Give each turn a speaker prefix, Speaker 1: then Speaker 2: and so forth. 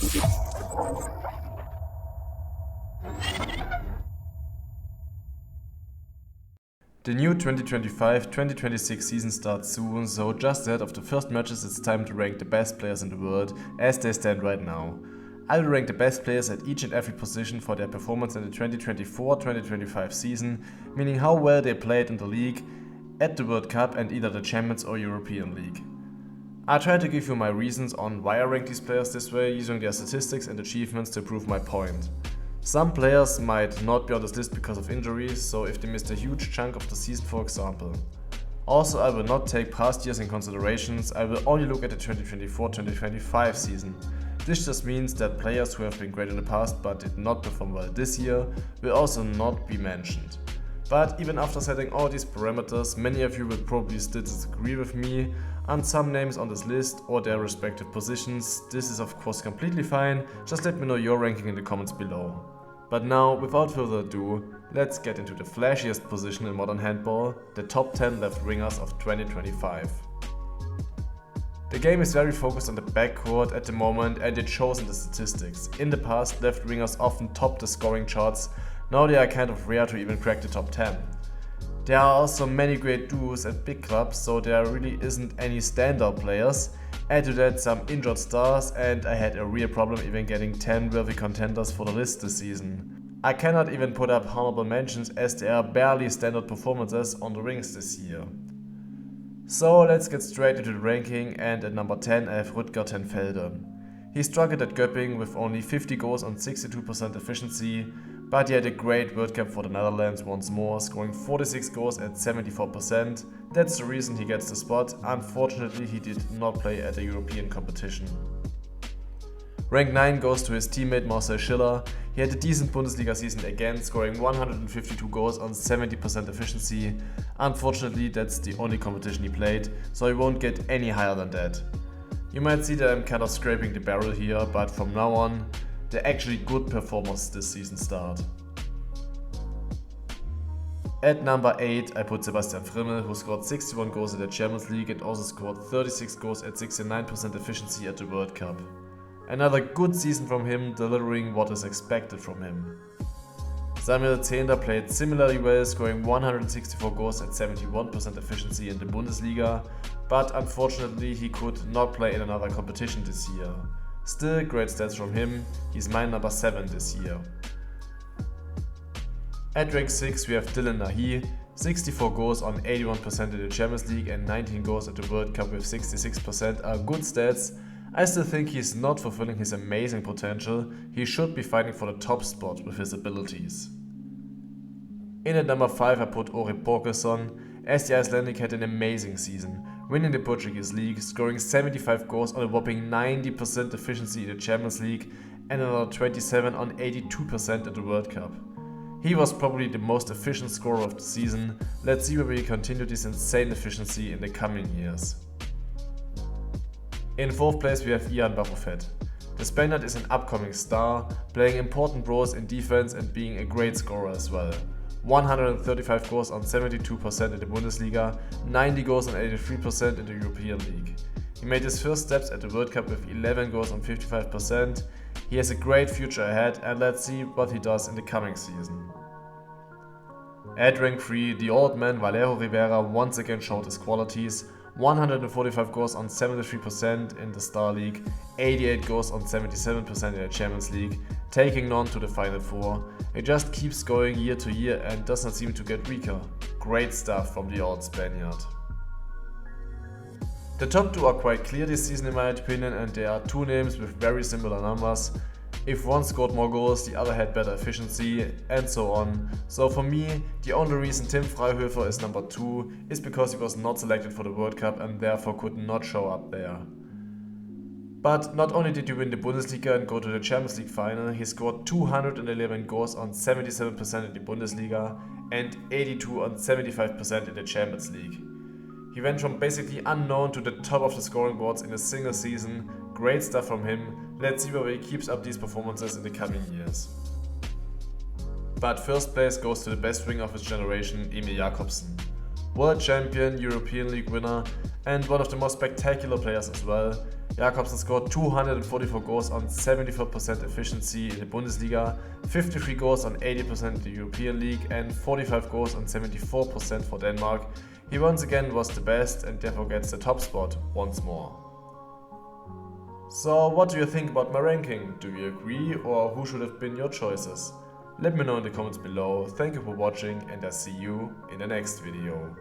Speaker 1: The new 2025-2026 season starts soon, so just ahead of the first matches it's time to rank the best players in the world as they stand right now. I will rank the best players at each and every position for their performance in the 2024-2025 season, meaning how well they played in the league, at the World Cup and either the Champions or European League. I try to give you my reasons on why I rank these players this way, using their statistics and achievements to prove my point. Some players might not be on this list because of injuries, so if they missed a huge chunk of the season for example. Also, I will not take past years in considerations, I will only look at the 2024-2025 season. This just means that players who have been great in the past but did not perform well this year will also not be mentioned. But even after setting all these parameters, many of you will probably still disagree with me on some names on this list or their respective positions. This is of course completely fine, just let me know your ranking in the comments below. But now, without further ado, let's get into the flashiest position in modern handball, the top 10 left wingers of 2025. The game is very focused on the backcourt at the moment and it shows in the statistics. In the past, left wingers often topped the scoring charts, now they are kind of rare to even crack the top 10. There are also many great duos at big clubs, so there really isn't any standout players. Add to that some injured stars and I had a real problem even getting 10 worthy contenders for the list this season. I cannot even put up honorable mentions as there are barely standout performances on the rings this year. So let's get straight into the ranking, and at number 10 I have Rutger ten Velde. He struggled at Göppingen with only 50 goals on 62% efficiency, but he had a great World Cup for the Netherlands once more, scoring 46 goals at 74%. That's the reason he gets the spot. Unfortunately, he did not play at a European competition. Rank 9 goes to his teammate Marcel Schiller. He had a decent Bundesliga season again, scoring 152 goals on 70% efficiency. Unfortunately, that's the only competition he played, so he won't get any higher than that. You might see that I'm kind of scraping the barrel here, but from now on, the actually good performers this season start. At number 8 I put Sebastian Frimmel, who scored 61 goals in the Champions League and also scored 36 goals at 69% efficiency at the World Cup. Another good season from him, delivering what is expected from him. Samuel Zehnder played similarly well, scoring 164 goals at 71% efficiency in the Bundesliga, but unfortunately he could not play in another competition this year. Still great stats from him, he's my number 7 this year. At rank 6 we have Dylan Nahi, 64 goals on 81% in the Champions League and 19 goals at the World Cup with 66% are good stats. I still think he's not fulfilling his amazing potential, he should be fighting for the top spot with his abilities. In at number 5 I put Ori Borgelsson, as the Icelandic had an amazing season, winning the Portuguese League, scoring 75 goals on a whopping 90% efficiency in the Champions League and another 27 on 82% at the World Cup. He was probably the most efficient scorer of the season. Let's see whether he continue this insane efficiency in the coming years. In 4th place we have Ian Barrufet. The Spaniard is an upcoming star, playing important roles in defense and being a great scorer as well. 135 goals on 72% in the Bundesliga, 90 goals on 83% in the European League. He made his first steps at the World Cup with 11 goals on 55%. He has a great future ahead and let's see what he does in the coming season. At rank 3, the old man Valero Rivera once again showed his qualities. 145 goals on 73% in the Star League, 88 goals on 77% in the Champions League, taking Nantes to the Final Four. It just keeps going year to year and does not seem to get weaker. Great stuff from the old Spaniard. The top 2 are quite clear this season in my opinion, and there are 2 names with very similar numbers. If one scored more goals, the other had better efficiency, and so on. So for me, the only reason Tim Freihöfer is number 2 is because he was not selected for the World Cup and therefore could not show up there. But not only did he win the Bundesliga and go to the Champions League final, he scored 211 goals on 77% in the Bundesliga and 82 on 75% in the Champions League. He went from basically unknown to the top of the scoring boards in a single season. Great stuff from him. Let's see whether he keeps up these performances in the coming years. But first place goes to the best winger of his generation, Emil Jakobsen. World champion, European League winner and one of the most spectacular players as well. Jakobsen scored 244 goals on 74% efficiency in the Bundesliga, 53 goals on 80% in the European League and 45 goals on 74% for Denmark. He once again was the best and therefore gets the top spot once more. So what do you think about my ranking? Do you agree, or who should have been your choices? Let me know in the comments below. Thank you for watching and I'll see you in the next video.